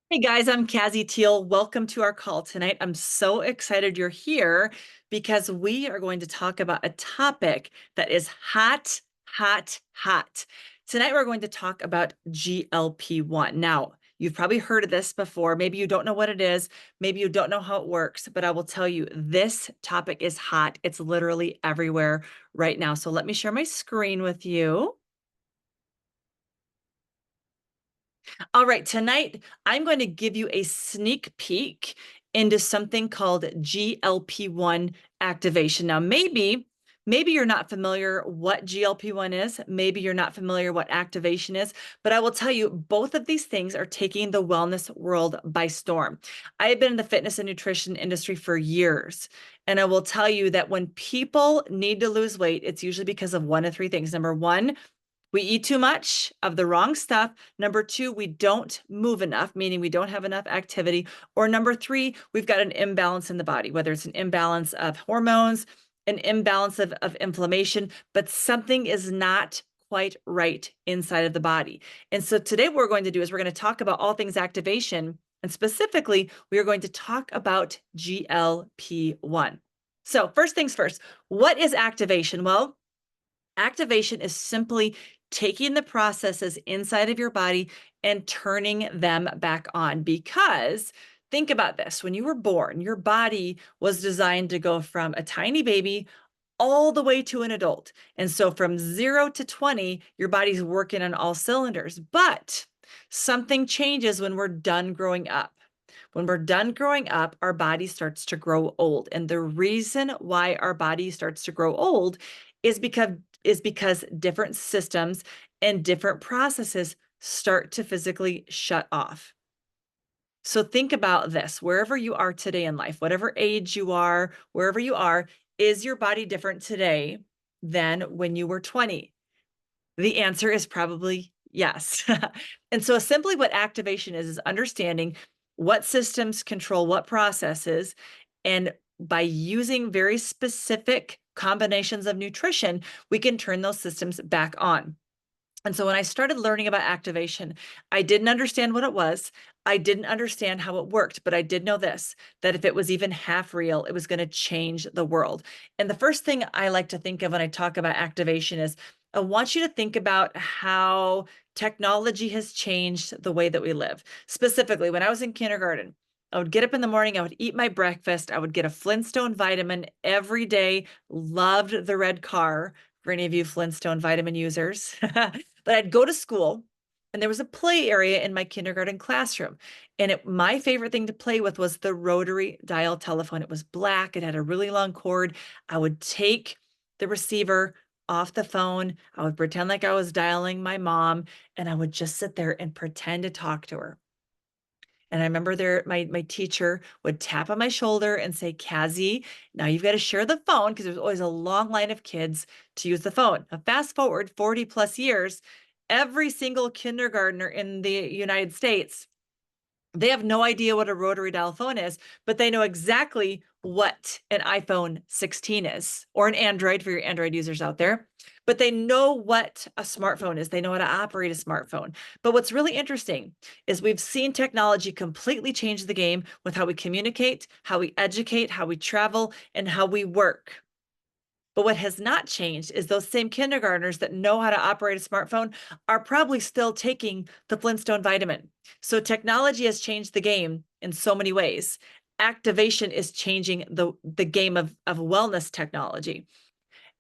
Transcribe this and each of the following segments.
Hey guys, I'm Kazzy Teal. Welcome to our call tonight. I'm so excited you're here because we are going to talk about a topic that is hot, hot, hot. Tonight we're going to talk about GLP-1. Now, you've probably heard of this before. Maybe you don't know what it is. Maybe you don't know how it works, but I will tell you this topic is hot. It's literally everywhere right now. So let me share my screen with you. All right, tonight I'm going to give you a sneak peek into something called GLP-1 activation. Now, maybe you're not familiar what GLP-1 is. Maybe you're not familiar what activation is, but I will tell you both of these things are taking the wellness world by storm. I have been in the fitness and nutrition industry for years, and I will tell you that when people need to lose weight, it's usually because of one of three things. Number one, we eat too much of the wrong stuff. Number two, we don't move enough, meaning we don't have enough activity. Or number three, we've got an imbalance in the body, whether it's an imbalance of hormones, an imbalance of inflammation, but something is not quite right inside of the body. And so today what we're going to do is we're going to talk about all things activation. And specifically, we are going to talk about GLP-1. So first things first, what is activation? Well, activation is simply taking the processes inside of your body and turning them back on. Because think about this, when you were born, your body was designed to go from a tiny baby all the way to an adult. And so from 0 to 20, your body's working on all cylinders. But something changes when we're done growing up. When we're done growing up, our body starts to grow old. And the reason why our body starts to grow old is because different systems and different processes start to physically shut off. So think about this, wherever you are today in life, whatever age you are, wherever you are, is your body different today than when you were 20? The answer is probably yes. And so simply what activation is understanding what systems control what processes. And by using very specific combinations of nutrition, we can turn those systems back on. And so when I started learning about activation, I didn't understand what it was. I didn't understand how it worked, but I did know this, that if it was even half real, it was going to change the world. And the first thing I like to think of when I talk about activation is I want you to think about how technology has changed the way that we live. Specifically, when I was in kindergarten, I would get up in the morning, I would eat my breakfast, I would get a Flintstone vitamin every day, loved the red car for any of you Flintstone vitamin users. But I'd go to school and there was a play area in my kindergarten classroom. And my favorite thing to play with was the rotary dial telephone. It was black, it had a really long cord. I would take the receiver off the phone. I would pretend like I was dialing my mom, and I would just sit there and pretend to talk to her. And I remember my teacher would tap on my shoulder and say, Kazzy, now you've got to share the phone, because there's always a long line of kids to use the phone. Now, fast forward 40 plus years, every single kindergartner in the United States, they have no idea what a rotary dial phone is, but they know exactly what an iPhone 16 is, or an Android for your Android users out there. But they know what a smartphone is. They know how to operate a smartphone. But what's really interesting is we've seen technology completely change the game with how we communicate, how we educate, how we travel, and how we work. But what has not changed is those same kindergartners that know how to operate a smartphone are probably still taking the Flintstone vitamin. So technology has changed the game in so many ways. Activation is changing the game of wellness technology.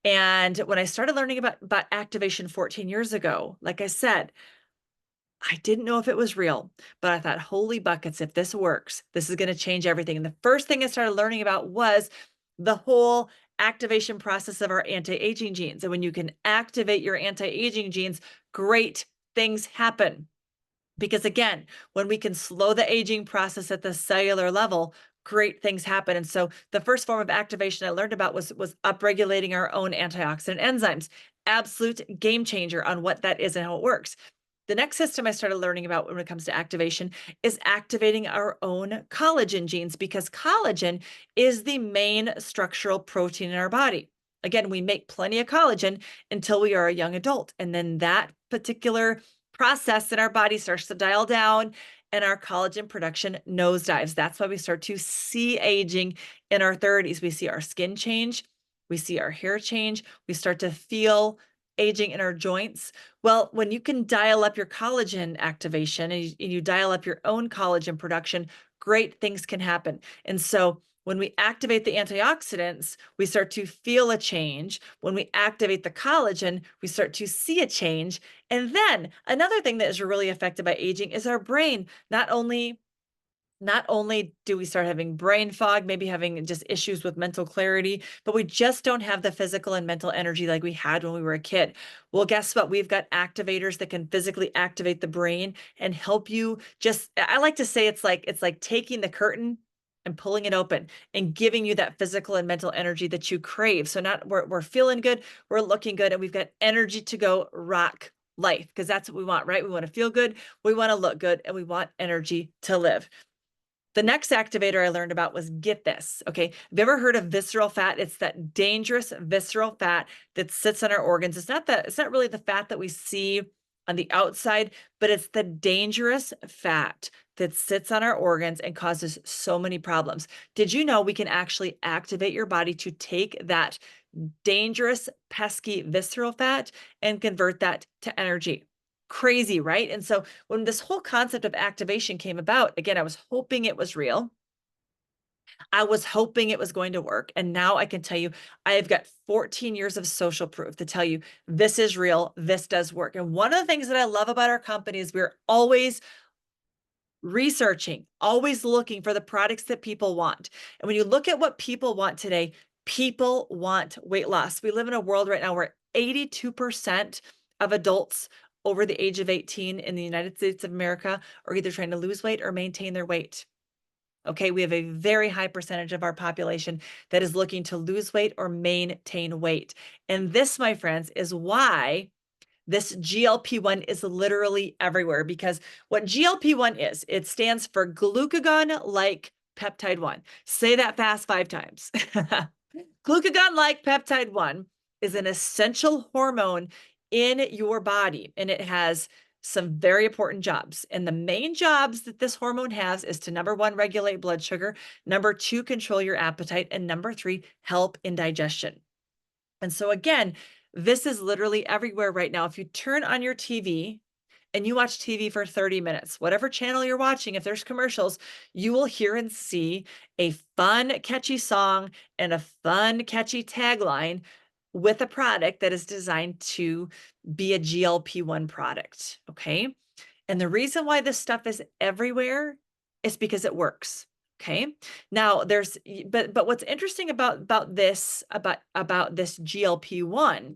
And when I started learning about activation 14 years ago, like I said, I didn't know if it was real, but I thought, holy buckets, if this works, this is going to change everything. And the first thing I started learning about was the whole activation process of our anti-aging genes. And when you can activate your anti-aging genes, great things happen. Because again, when we can slow the aging process at the cellular level, great things happen. And so the first form of activation I learned about was upregulating our own antioxidant enzymes. Absolute game changer on what that is and how it works. The next system I started learning about when it comes to activation is activating our own collagen genes, because collagen is the main structural protein in our body. Again, we make plenty of collagen until we are a young adult. And then that particular process in our body starts to dial down and our collagen production nosedives. That's why we start to see aging in our 30s. We see our skin change, we see our hair change, we start to feel aging in our joints. Well, when you can dial up your collagen activation and you dial up your own collagen production, great things can happen. And so when we activate the antioxidants, we start to feel a change. When we activate the collagen, we start to see a change. And then another thing that is really affected by aging is our brain. Not only do we start having brain fog, maybe having just issues with mental clarity, but we just don't have the physical and mental energy like we had when we were a kid. Well, guess what? We've got activators that can physically activate the brain and help you just, I like to say it's like taking the curtain and pulling it open and giving you that physical and mental energy that you crave. So not we're feeling good, we're looking good, and we've got energy to go rock life, because that's what we want, right? We want to feel good, we want to look good, and we want energy to live. The next activator I learned about was, get this, okay? Have you ever heard of visceral fat? It's that dangerous visceral fat that sits on our organs. It's not really the fat that we see on the outside, but it's the dangerous fat that sits on our organs and causes so many problems. Did you know we can actually activate your body to take that dangerous, pesky visceral fat and convert that to energy? Crazy, right? And so when this whole concept of activation came about, again, I was hoping it was real. I was hoping it was going to work. And now I can tell you, I have got 14 years of social proof to tell you this is real, this does work. And one of the things that I love about our company is we're always researching, always looking for the products that people want. And when you look at what people want today, people want weight loss. We live in a world right now where 82% of adults over the age of 18 in the United States of America are either trying to lose weight or maintain their weight. Okay, we have a very high percentage of our population that is looking to lose weight or maintain weight. And this, my friends, is why this GLP-1 is literally everywhere, because what GLP-1 is, it stands for glucagon-like peptide 1. Say that fast 5 times. Glucagon-like peptide 1 is an essential hormone in your body, and it has some very important jobs. And the main jobs that this hormone has is to, number 1, regulate blood sugar, number 2, control your appetite, and number 3, help in digestion. And so again, this is literally everywhere right now. If you turn on your TV and you watch TV for 30 minutes, whatever channel you're watching, if there's commercials, you will hear and see a fun, catchy song and a fun, catchy tagline with a product that is designed to be a GLP-1 product, okay? And the reason why this stuff is everywhere is because it works. Okay. Now but what's interesting about this GLP-1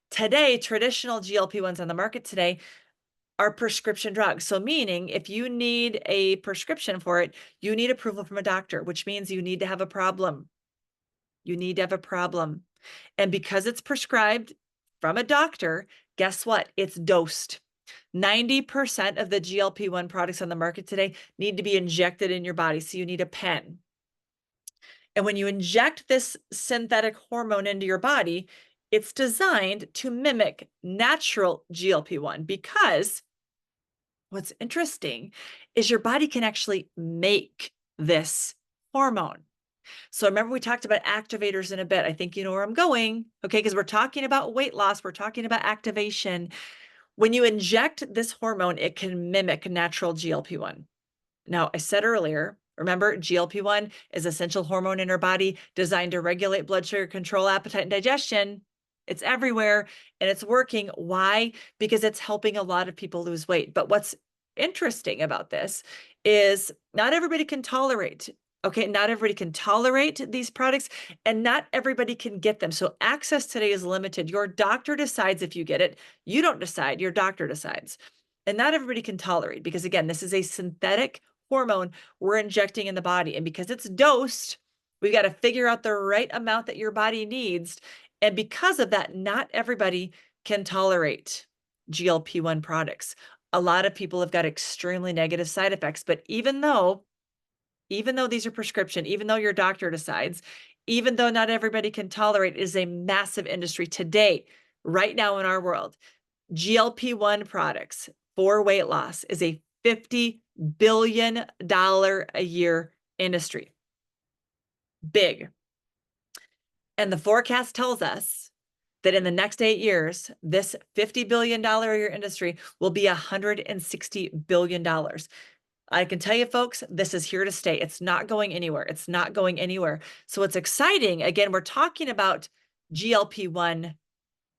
today, traditional GLP-1s on the market today are prescription drugs. So meaning if you need a prescription for it, you need approval from a doctor, which means you need to have a problem. You need to have a problem. And because it's prescribed from a doctor, guess what? It's dosed. 90% of the GLP-1 products on the market today need to be injected in your body. So you need a pen. And when you inject this synthetic hormone into your body, it's designed to mimic natural GLP-1, because what's interesting is your body can actually make this hormone. So remember, we talked about activators in a bit. I think you know where I'm going, okay? Because we're talking about weight loss, we're talking about activation. When you inject this hormone, it can mimic natural GLP-1. Now, I said earlier, remember, GLP-1 is essential hormone in our body designed to regulate blood sugar, control appetite, and digestion. It's everywhere and it's working. Why? Because it's helping a lot of people lose weight. But what's interesting about this is not everybody can tolerate. Okay, not everybody can tolerate these products and not everybody can get them. So access today is limited. Your doctor decides if you get it. You don't decide, your doctor decides. And not everybody can tolerate, because again, this is a synthetic hormone we're injecting in the body. And because it's dosed, we've got to figure out the right amount that your body needs. And because of that, not everybody can tolerate GLP-1 products. A lot of people have got extremely negative side effects, but even though these are prescription, even though your doctor decides, even though not everybody can tolerate, it is a massive industry today, right now in our world. GLP-1 products, for weight loss is a $50 billion a year industry. Big. And the forecast tells us that in the next 8 years, this $50 billion a year industry will be $160 billion. I can tell you, folks, this is here to stay. It's not going anywhere. It's not going anywhere. So it's exciting. Again, we're talking about GLP-1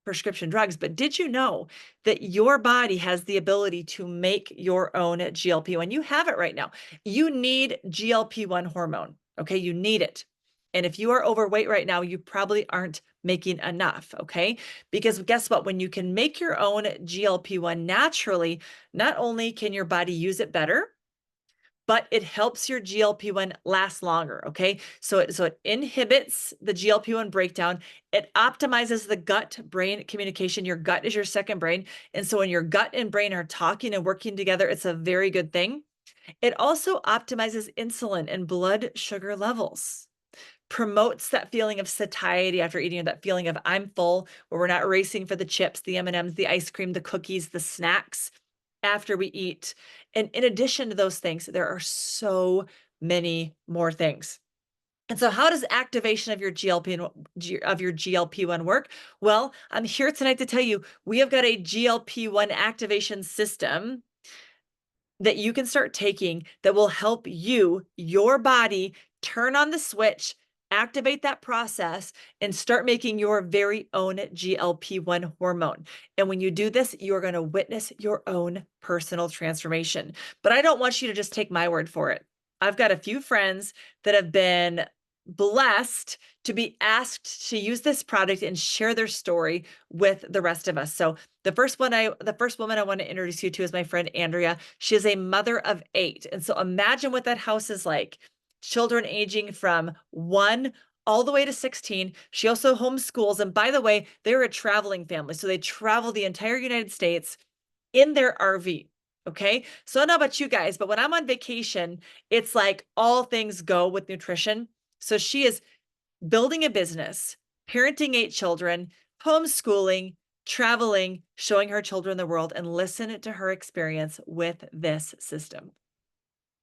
prescription drugs, but did you know that your body has the ability to make your own GLP-1? You have it right now. You need GLP-1 hormone. Okay, you need it. And if you are overweight right now, you probably aren't making enough, okay? Because guess what? When you can make your own GLP-1 naturally, not only can your body use it better, but it helps your GLP-1 last longer, okay? So it inhibits the GLP-1 breakdown. It optimizes the gut-brain communication. Your gut is your second brain. And so when your gut and brain are talking and working together, it's a very good thing. It also optimizes insulin and blood sugar levels, promotes that feeling of satiety after eating, that feeling of I'm full, where we're not racing for the chips, the M&Ms, the ice cream, the cookies, the snacks after we eat. And in addition to those things, there are so many more things. And so how does activation of your GLP-1 work? Well, I'm here tonight to tell you, we have got a GLP-1 activation system that you can start taking that will help you, your body, turn on the switch, activate that process, and start making your very own GLP-1 hormone. And when you do this, you're going to witness your own personal transformation. But I don't want you to just take my word for it. I've got a few friends that have been blessed to be asked to use this product and share their story with the rest of us. So the first woman I want to introduce you to is my friend Andrea. She is a mother of 8. And so imagine what that house is like. Children aging from 1 all the way to 16. She also homeschools. And by the way, they're a traveling family. So they travel the entire United States in their RV. Okay. So I don't know about you guys, but when I'm on vacation, it's like all things go with nutrition. So she is building a business, parenting 8 children, homeschooling, traveling, showing her children the world, and listen to her experience with this system.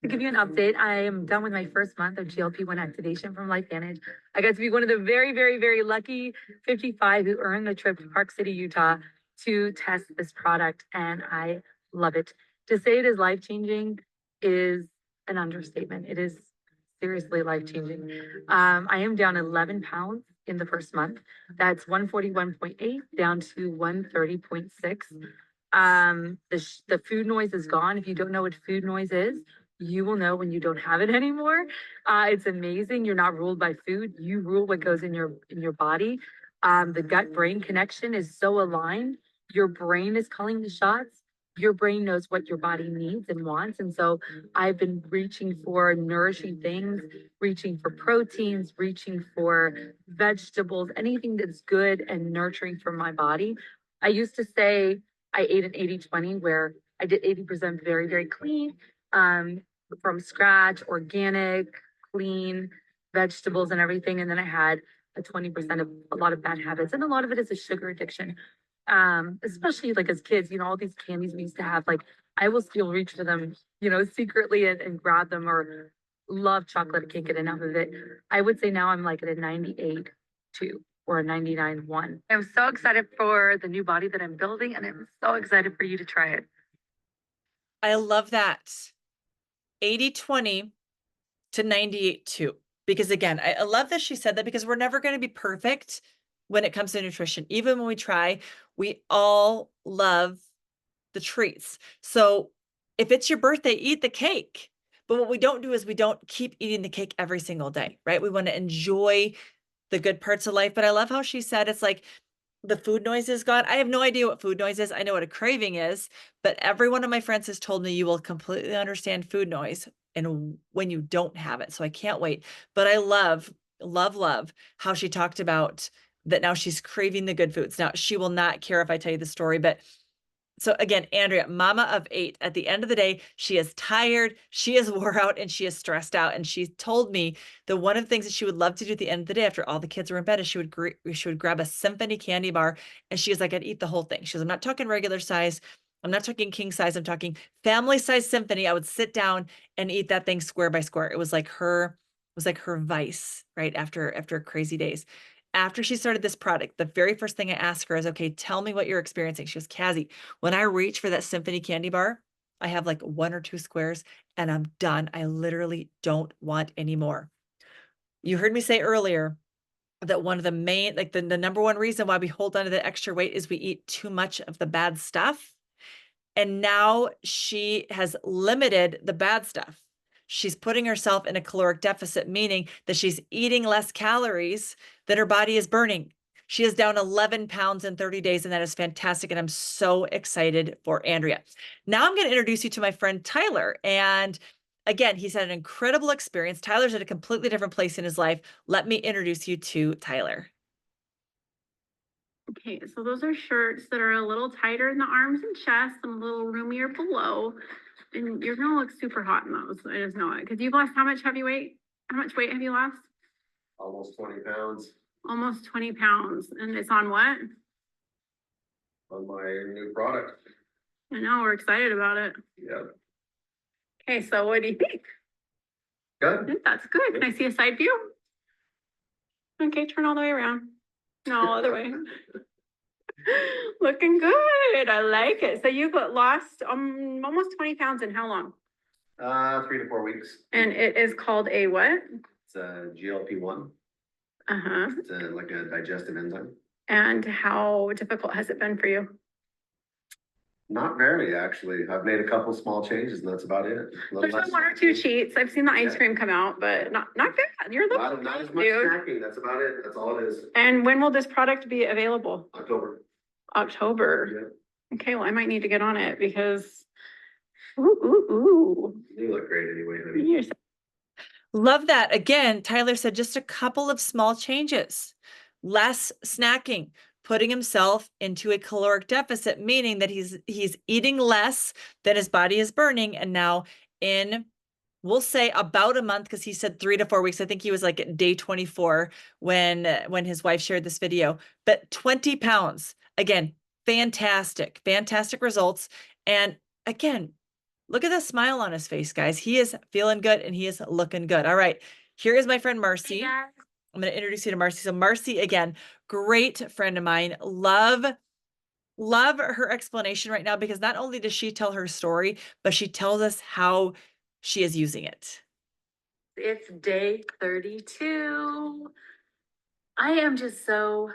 To give you an update, I am done with my first month of GLP-1 activation from LifeVantage. I got to be one of the very, very, very lucky 55 who earned the trip to Park City, Utah to test this product, and I love it. To say it is life-changing is an understatement. It is seriously life-changing. I am down 11 pounds in the first month. That's 141.8 down to 130.6. The food noise is gone. If you don't know what food noise is, you will know when you don't have it anymore. It's amazing. You're not ruled by food. You rule what goes in your body. The gut brain connection is so aligned. Your brain is calling the shots. Your brain knows what your body needs and wants. And so I've been reaching for nourishing things, reaching for proteins, reaching for vegetables, anything that's good and nurturing for my body. I used to say I ate an 80-20 where I did 80% very, very clean, from scratch, organic, clean vegetables and everything. And then I had a 20% of a lot of bad habits. And a lot of it is a sugar addiction. Especially like as kids, all these candies we used to have, like I will still reach for them, secretly and grab them, or love chocolate. I can't get enough of it. I would say now I'm like at a 98.2 or a 99.1. I'm so excited for the new body that I'm building, and I'm so excited for you to try it. I love that. 80-20 to 98-2. Because again, I love that she said that, because we're never going to be perfect when it comes to nutrition. Even when we try, we all love the treats. So if it's your birthday, eat the cake. But what we don't do is we don't keep eating the cake every single day, right? We want to enjoy the good parts of life. But I love how she said it's like the food noise is gone. I have no idea what food noise is. I know what a craving is, but every one of my friends has told me you will completely understand food noise and when you don't have it. So I can't wait. But I love, love, love how she talked about that now she's craving the good foods. Now she will not care if I tell you the story, but so again, Andrea, mama of 8, at the end of the day, she is tired, she is wore out, and she is stressed out. And she told me that one of the things that she would love to do at the end of the day after all the kids were in bed is she would grab a Symphony candy bar, and she is like, I'd eat the whole thing. She goes, I'm not talking regular size. I'm not talking king size, I'm talking family size symphony. I would sit down and eat that thing square by square. It was like her vice, right? After crazy days. After she started this product, the very first thing I asked her is, okay, tell me what you're experiencing. She goes, Cassie, when I reach for that symphony candy bar, I have like 1 or 2 squares and I'm done. I literally don't want any more. You heard me say earlier that one of the main, like the number one reason why we hold on to the extra weight is we eat too much of the bad stuff. And now she has limited the bad stuff. She's putting herself in a caloric deficit, meaning that she's eating less calories than her body is burning. She is down 11 pounds in 30 days, and that is fantastic. And I'm so excited for Andrea. Now I'm going to introduce you to my friend Tyler. And again, he's had an incredible experience. Tyler's at a completely different place in his life. Let me introduce you to Tyler. Okay, so those are shirts that are a little tighter in the arms and chest and a little roomier below. And you're gonna look super hot in those. I just know it. Because you've lost how much heavy weight? How much weight have you lost? Almost 20 pounds Almost 20 pounds. And it's on what? on my new product. I know, we're excited about it. Yeah, Okay, so what do you think? I good. think that's good. Can I see a side view? Okay, turn all the way around. No, other way. Looking good. I like it. So you've lost almost 20 pounds in how long? 3 to 4 weeks. And it is called a what? It's a GLP-1. Uh-huh. It's like a digestive enzyme. And how difficult has it been for you? Not very, actually. I've made a couple small changes and that's about it. A little There's been less- 1 or 2 cheats. I've seen the ice Yeah. cream come out, but not bad. You're looking Not as good, much dude. snacking. That's about it. That's all it is. And when will this product be available? October. October. Yeah. Okay, well, I might need to get on it because ooh. You look great anyway, honey. You're so- Love that. Again, Tyler said just a couple of small changes, less snacking, putting himself into a caloric deficit, meaning that he's eating less than his body is burning. And now in, we'll say about a month, because he said 3 to 4 weeks. I think he was like at day 24 when his wife shared this video, but 20 pounds. Again, fantastic results. And again, look at the smile on his face, guys. He is feeling good and he is looking good. All right. Here is my friend Marcy. Hey, guys. I'm going to introduce you to Marcy. So Marcy, again, great friend of mine. Love her explanation right now, because not only does she tell her story, but she tells us how she is using it. It's day 32. I am just so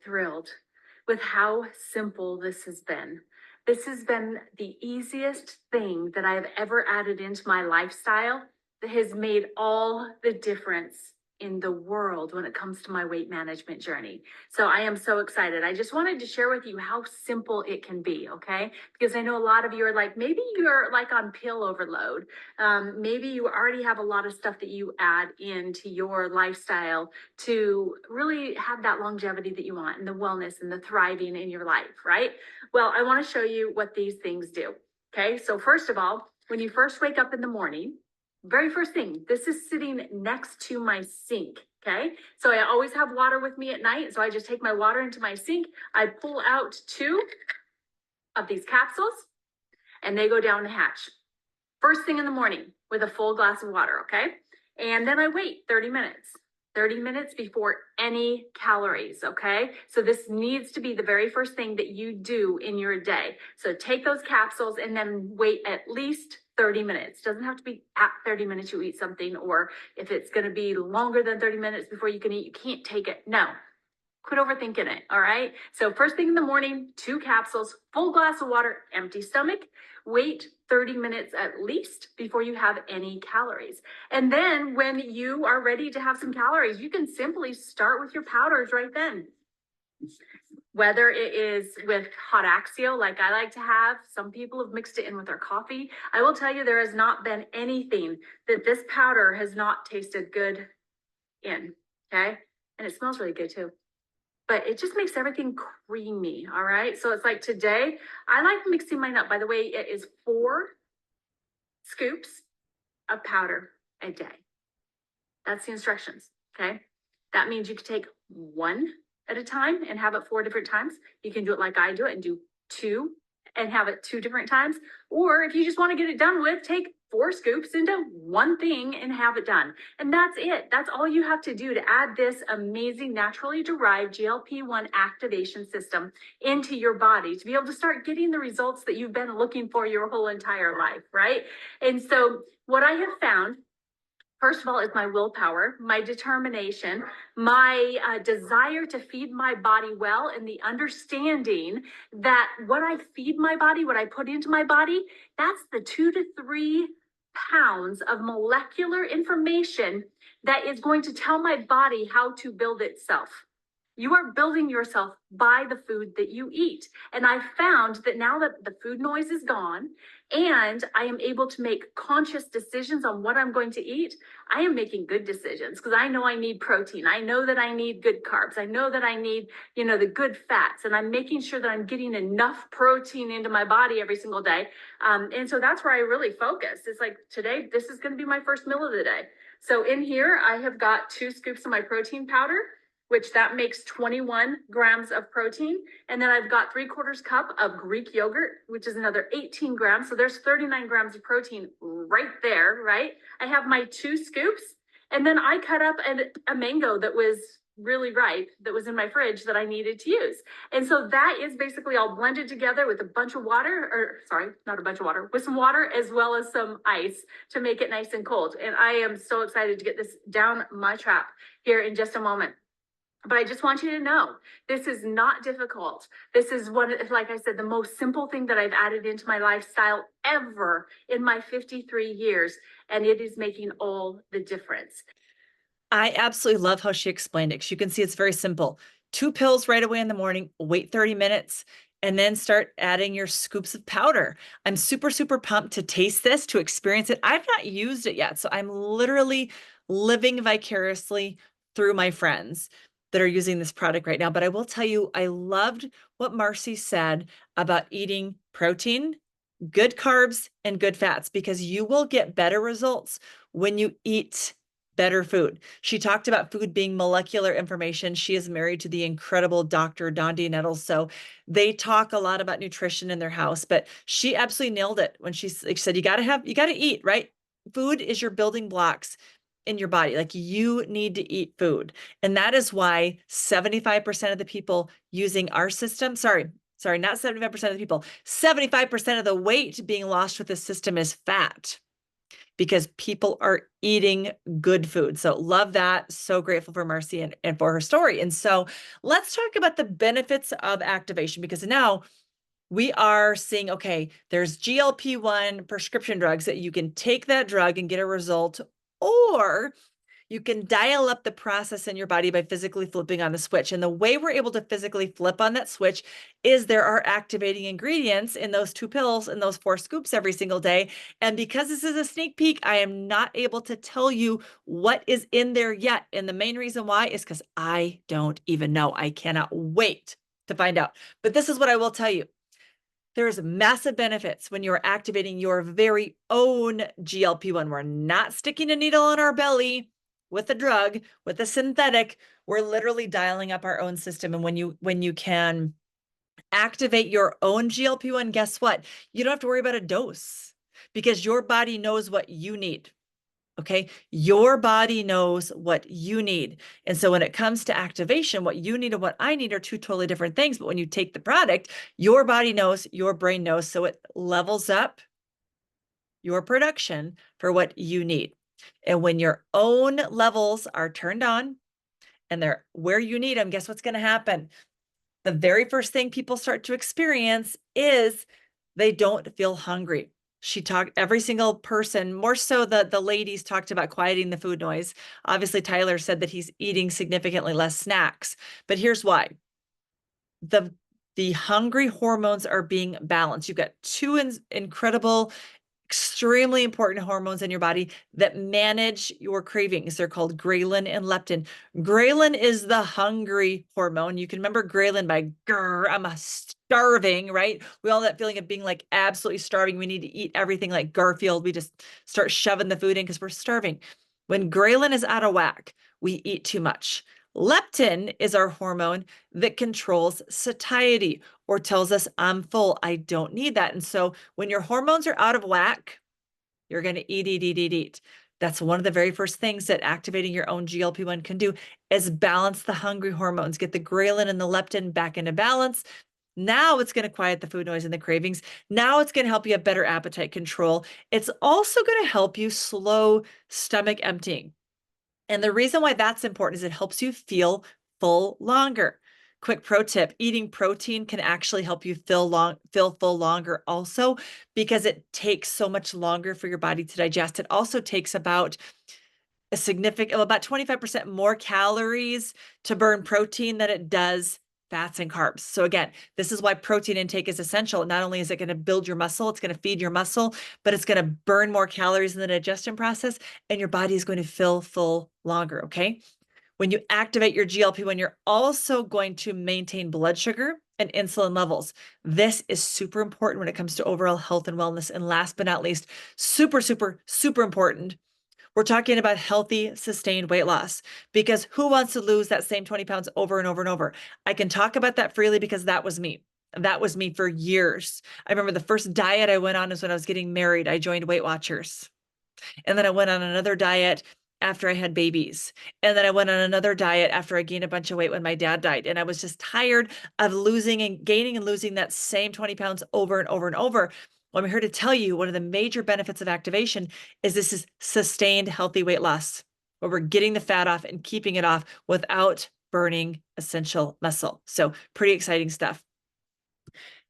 thrilled with how simple this has been. This has been the easiest thing that I've ever added into my lifestyle that has made all the difference in the world when it comes to my weight management journey. So I am so excited. I just wanted to share with you how simple it can be, okay? Because I know a lot of you are like, maybe you're like on pill overload. Maybe you already have a lot of stuff that you add into your lifestyle to really have that longevity that you want and the wellness and the thriving in your life, right? Well, I want to show you what these things do. Okay. So first of all, when you first wake up in the morning, very first thing, this is sitting next to my sink. Okay. So I always have water with me at night. So I just take my water into my sink. I pull out 2 of these capsules and they go down the hatch. First thing in the morning with a full glass of water. Okay. And then I wait 30 minutes before any calories. Okay. So this needs to be the very first thing that you do in your day. So take those capsules and then wait at least 30 minutes. Doesn't have to be at 30 minutes you eat something, or if it's going to be longer than 30 minutes before you can eat, you can't take it. No. Quit overthinking it. All right. So first thing in the morning, 2 capsules, full glass of water, empty stomach. Wait 30 minutes at least before you have any calories. And then when you are ready to have some calories, you can simply start with your powders right then. Whether it is with hot Axio, like I like to have, some people have mixed it in with their coffee. I will tell you, there has not been anything that this powder has not tasted good in. Okay. And it smells really good too. But it just makes everything creamy. All right. So it's like today, I like mixing mine up. By the way, it is 4 scoops of powder a day. That's the instructions. Okay. That means you could take 1 at a time and have it 4 different times. You can do it like I do it and do 2 and have it 2 different times. Or if you just want to get it done with, take 4 scoops into one thing and have it done. And that's it. That's all you have to do to add this amazing naturally derived GLP-1 activation system into your body to be able to start getting the results that you've been looking for your whole entire life, right? And so what I have found, first of all, is my willpower, my determination, my desire to feed my body well, and the understanding that what I feed my body, what I put into my body, that's the 2 to 3 pounds of molecular information that is going to tell my body how to build itself. You are building yourself by the food that you eat. And I found that now that the food noise is gone and I am able to make conscious decisions on what I'm going to eat, I am making good decisions because I know I need protein. I know that I need good carbs. I know that I need, the good fats, and I'm making sure that I'm getting enough protein into my body every single day. And so that's where I really focus. It's like today, this is going to be my first meal of the day. So in here, I have got 2 scoops of my protein powder, which that makes 21 grams of protein. And then I've got 3/4 cup of Greek yogurt, which is another 18 grams. So there's 39 grams of protein right there, right? I have my 2 scoops, and then I cut up a mango that was really ripe that was in my fridge that I needed to use. And so that is basically all blended together with a bunch of water, or sorry, not a bunch of water, with some water as well as some ice to make it nice and cold. And I am so excited to get this down my trap here in just a moment. But I just want you to know, this is not difficult. This is like I said, the most simple thing that I've added into my lifestyle ever in my 53 years. And it is making all the difference. I absolutely love how she explained it. 'Cause you can see it's very simple. 2 pills right away in the morning, wait 30 minutes, and then start adding your scoops of powder. I'm super, super pumped to taste this, to experience it. I've not used it yet, so I'm literally living vicariously through my friends that are using this product right now. But I will tell you, I loved what Marcy said about eating protein, good carbs, and good fats, because you will get better results when you eat better food. She talked about food being molecular information. She is married to the incredible Dr. Dondi Nettles. So they talk a lot about nutrition in their house, but she absolutely nailed it when she said, you got to eat, right? Food is your building blocks in your body. Like, you need to eat food. And that is why 75% of the people using our system, sorry, not 75% of the people, 75% of the weight being lost with this system is fat, because people are eating good food. So love that. So grateful for Marcy and for her story. And so let's talk about the benefits of activation, because now we are seeing, okay, there's GLP-1 prescription drugs that you can take that drug and get a result, or you can dial up the process in your body by physically flipping on the switch. And the way we're able to physically flip on that switch is there are activating ingredients in those 2 pills and those 4 scoops every single day. And because this is a sneak peek, I am not able to tell you what is in there yet. And the main reason why is because I don't even know. I cannot wait to find out. But this is what I will tell you. There's massive benefits when you're activating your very own GLP-1. We're not sticking a needle in our belly with a drug, with a synthetic. We're literally dialing up our own system. And when you can activate your own GLP-1, guess what? You don't have to worry about a dose, because your body knows what you need. Okay. Your body knows what you need. And so when it comes to activation, what you need and what I need are 2 totally different things. But when you take the product, your body knows, your brain knows. So it levels up your production for what you need. And when your own levels are turned on and they're where you need them, guess what's going to happen? The very first thing people start to experience is they don't feel hungry. She talked, every single person, more so the ladies, talked about quieting the food noise. Obviously, Tyler said that he's eating significantly less snacks, but here's why. The hungry hormones are being balanced. You've got 2 incredible, extremely important hormones in your body that manage your cravings. They're called ghrelin and leptin. Ghrelin is the hungry hormone. You can remember ghrelin by grr, I'm starving, right? We all have that feeling of being like absolutely starving. We need to eat everything like Garfield. We just start shoving the food in because we're starving. When ghrelin is out of whack, we eat too much. Leptin is our hormone that controls satiety or tells us I'm full, I don't need that. And so when your hormones are out of whack, you're going to eat, eat, eat, eat, eat. That's one of the very first things that activating your own GLP-1 can do is balance the hungry hormones, get the ghrelin and the leptin back into balance. Now it's going to quiet the food noise and the cravings. Now it's going to help you have better appetite control. It's also going to help you slow stomach emptying. And the reason why that's important is it helps you feel full longer. Quick pro tip, eating protein can actually help you feel full longer also, because it takes so much longer for your body to digest. It also takes about 25% more calories to burn protein than it does fats and carbs. So again, this is why protein intake is essential. Not only is it going to build your muscle, it's going to feed your muscle, but it's going to burn more calories in the digestion process, and your body is going to feel full longer, okay? When you activate your GLP-1, you're also going to maintain blood sugar and insulin levels. This is super important when it comes to overall health and wellness. And last but not least, super, super, super important, we're talking about healthy, sustained weight loss, because who wants to lose that same 20 pounds over and over and over? I can talk about that freely because that was me. That was me for years. I remember the first diet I went on is when I was getting married. I joined Weight Watchers. And then I went on another diet after I had babies. And then I went on another diet after I gained a bunch of weight when my dad died. And I was just tired of losing and gaining and losing that same 20 pounds over and over and over. Well, I'm here to tell you one of the major benefits of activation is this is sustained healthy weight loss, where we're getting the fat off and keeping it off without burning essential muscle. So pretty exciting stuff.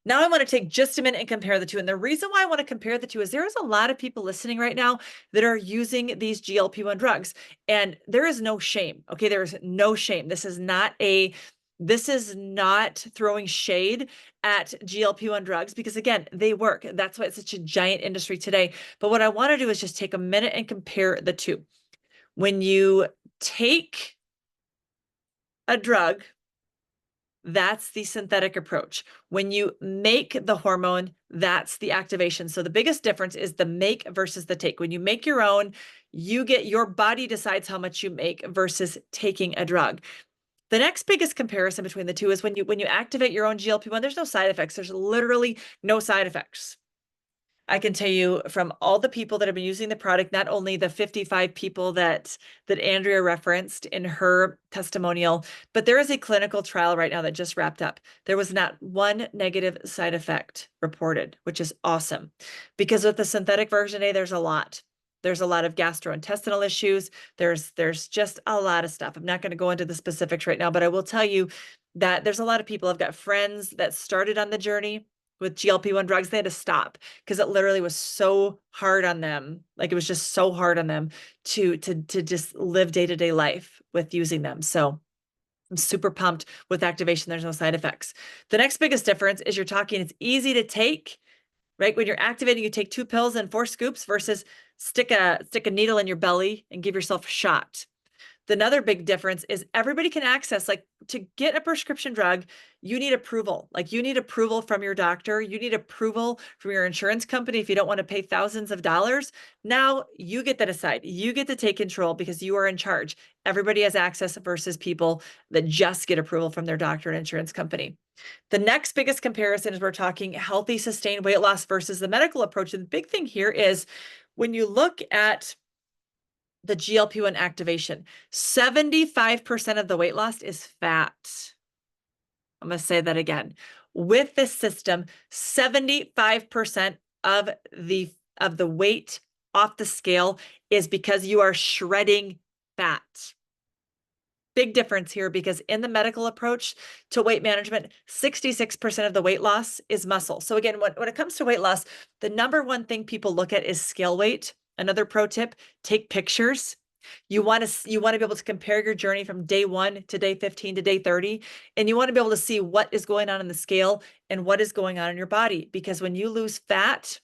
Now I want to take just a minute and compare the two. And the reason why I want to compare the two is there's a lot of people listening right now that are using these GLP-1 drugs, and there is no shame. Okay, there is no shame. This is not throwing shade at GLP-1 drugs, because again, they work. That's why it's such a giant industry today. But what I want to do is just take a minute and compare the two. When you take a drug, that's the synthetic approach. When you make the hormone, that's the activation. So the biggest difference is the make versus the take. When you make your own, your body decides how much you make versus taking a drug. The next biggest comparison between the two is when you activate your own GLP-1, there's no side effects. There's literally no side effects. I can tell you from all the people that have been using the product, not only the 55 people that Andrea referenced in her testimonial, but there is a clinical trial right now that just wrapped up. There was not one negative side effect reported, which is awesome. Because with the synthetic version A, there's a lot. There's a lot of gastrointestinal issues. There's just a lot of stuff. I'm not going to go into the specifics right now, but I will tell you that there's a lot of people. I've got friends that started on the journey with GLP-1 drugs. They had to stop because it literally was so hard on them. Like it was just so hard on them to just live day-to-day life with using them. So I'm super pumped with activation. There's no side effects. The next biggest difference is it's easy to take, right? When you're activating, you take 2 pills and 4 scoops versus stick a needle in your belly and give yourself a shot. Another big difference is everybody can access, like, to get a prescription drug, you need approval. Like, you need approval from your doctor. You need approval from your insurance company if you don't want to pay thousands of dollars. Now you get to decide. You get to take control because you are in charge. Everybody has access versus people that just get approval from their doctor and insurance company. The next biggest comparison is we're talking healthy, sustained weight loss versus the medical approach. And the big thing here is when you look at the GLP-1 activation, 75% of the weight loss is fat. I'm going to say that again. With this system, 75% of the weight off the scale is because you are shredding fat. Big difference here, because in the medical approach to weight management, 66% of the weight loss is muscle. So again, when it comes to weight loss, the number one thing people look at is scale weight. Another pro tip, take pictures. You want to be able to compare your journey from day 1 to day 15 to day 30. And you want to be able to see what is going on in the scale and what is going on in your body. Because when you lose fat,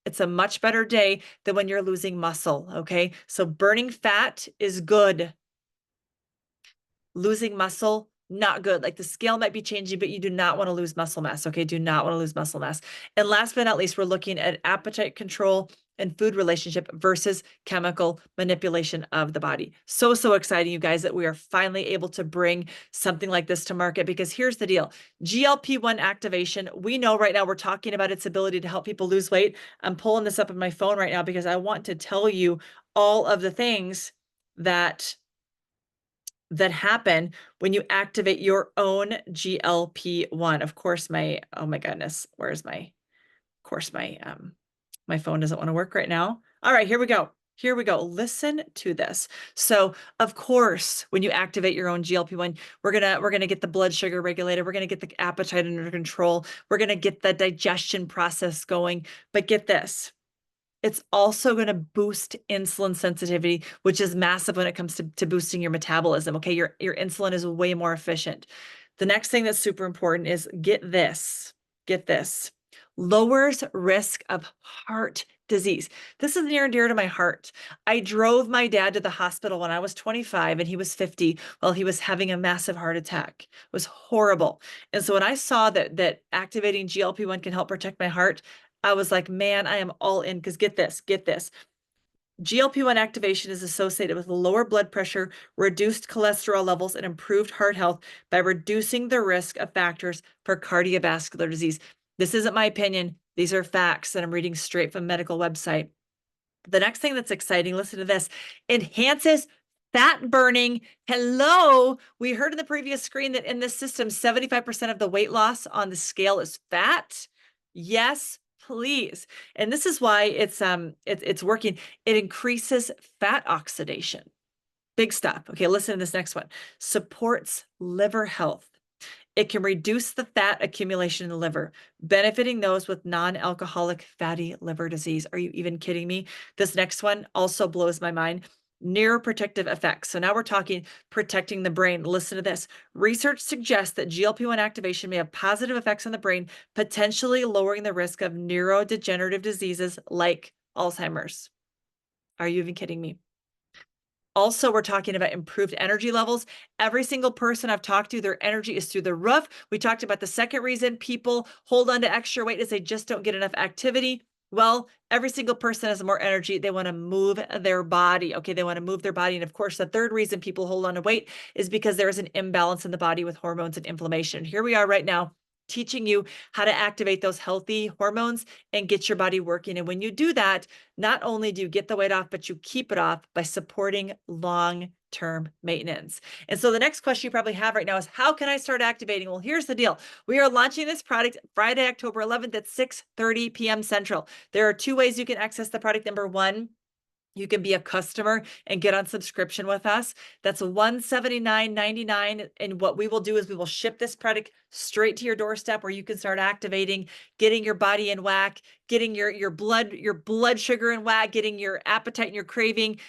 it's a much better day than when you're losing muscle. Okay. So burning fat is good. Losing muscle, not good. Like the scale might be changing, but you do not want to lose muscle mass. Okay. Do not want to lose muscle mass. And last but not least, we're looking at appetite control and food relationship versus chemical manipulation of the body. So, so exciting, you guys, that we are finally able to bring something like this to market, because here's the deal. GLP-1 activation, we know right now we're talking about its ability to help people lose weight. I'm pulling this up on my phone right now because I want to tell you all of the things that happen when you activate your own GLP-1. Of course, oh my goodness, where's of course, my phone doesn't want to work right now. All right, here we go. Here we go. Listen to this. So, of course, when you activate your own GLP-1, we're gonna get the blood sugar regulated. We're gonna get the appetite under control. We're gonna get the digestion process going. But get this, it's also going to boost insulin sensitivity, which is massive when it comes to boosting your metabolism. Okay, your insulin is way more efficient. The next thing that's super important is get this, lowers risk of heart disease. This is near and dear to my heart. I drove my dad to the hospital when I was 25 and he was 50 while he was having a massive heart attack. It was horrible. And so when I saw that activating GLP-1 can help protect my heart, I was like, man, I am all in, because get this. GLP-1 activation is associated with lower blood pressure, reduced cholesterol levels, and improved heart health by reducing the risk of factors for cardiovascular disease. This isn't my opinion. These are facts that I'm reading straight from a medical website. The next thing that's exciting, listen to this, enhances fat burning. Hello. We heard in the previous screen that in this system, 75% of the weight loss on the scale is fat. Yes, please. And this is why it's working. It increases fat oxidation. Big stuff. Okay, listen to this next one. Supports liver health. It can reduce the fat accumulation in the liver, benefiting those with non-alcoholic fatty liver disease. Are you even kidding me? This next one also blows my mind. Neuroprotective effects. So now we're talking protecting the brain. Listen to this. Research suggests that GLP-1 activation may have positive effects on the brain, potentially lowering the risk of neurodegenerative diseases like Alzheimer's. Are you even kidding me? Also, we're talking about improved energy levels. Every single person I've talked to, their energy is through the roof. We talked about the second reason people hold on to extra weight is they just don't get enough activity. Well, every single person has more energy. They want to move their body. Okay, they want to move their body. And of course, the third reason people hold on to weight is because there is an imbalance in the body with hormones and inflammation. Here we are right now, teaching you how to activate those healthy hormones and get your body working. And when you do that, not only do you get the weight off, but you keep it off by supporting long-term maintenance. And so the next question you probably have right now is, how can I start activating? Well, here's the deal. We are launching this product Friday, October 11th at 6:30 p.m. Central. There are two ways you can access the product. Number one, you can be a customer and get on subscription with us. That's $179.99. And what we will do is we will ship this product straight to your doorstep where you can start activating, getting your body in whack, getting your blood sugar in whack, getting your appetite and your craving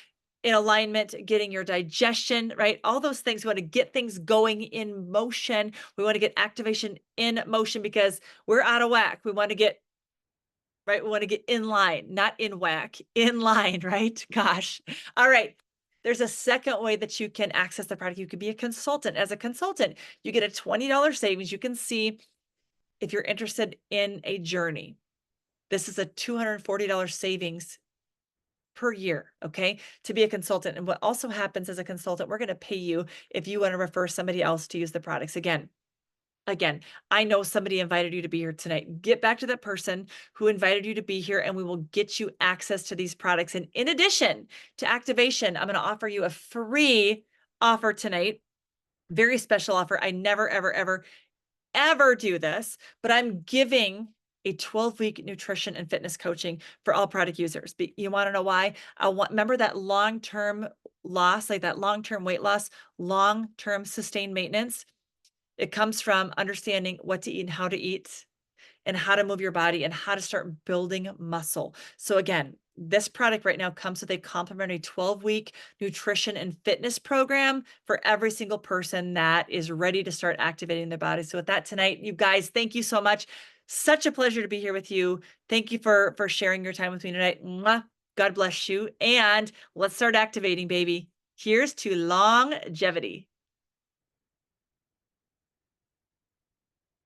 in alignment, getting your digestion, right? All those things. We want to get things going in motion. We want to get activation in motion because we're out of whack. We want to get right? We want to get in line, not in whack, in line, right? Gosh. All right. There's a second way that you can access the product. You could be a consultant. As a consultant, you get a $20 savings. You can see if you're interested in a journey. This is a $240 savings per year, okay, to be a consultant. And what also happens as a consultant, we're going to pay you if you want to refer somebody else to use the products. Again, I know somebody invited you to be here tonight. Get back to that person who invited you to be here, and we will get you access to these products. And in addition to activation, I'm going to offer you a free offer tonight. Very special offer. I never, ever do this, but I'm giving a 12-week nutrition and fitness coaching for all product users. But you want to know why? Remember that long-term loss, like that long-term weight loss, long-term sustained maintenance. It comes from understanding what to eat and how to move your body and how to start building muscle. So again, this product right now comes with a complimentary 12-week nutrition and fitness program for every single person that is ready to start activating their body. So with that tonight, you guys, thank you so much. Such a pleasure to be here with you. Thank you for sharing your time with me tonight. Mwah. God bless you. And let's start activating, baby. Here's to longevity.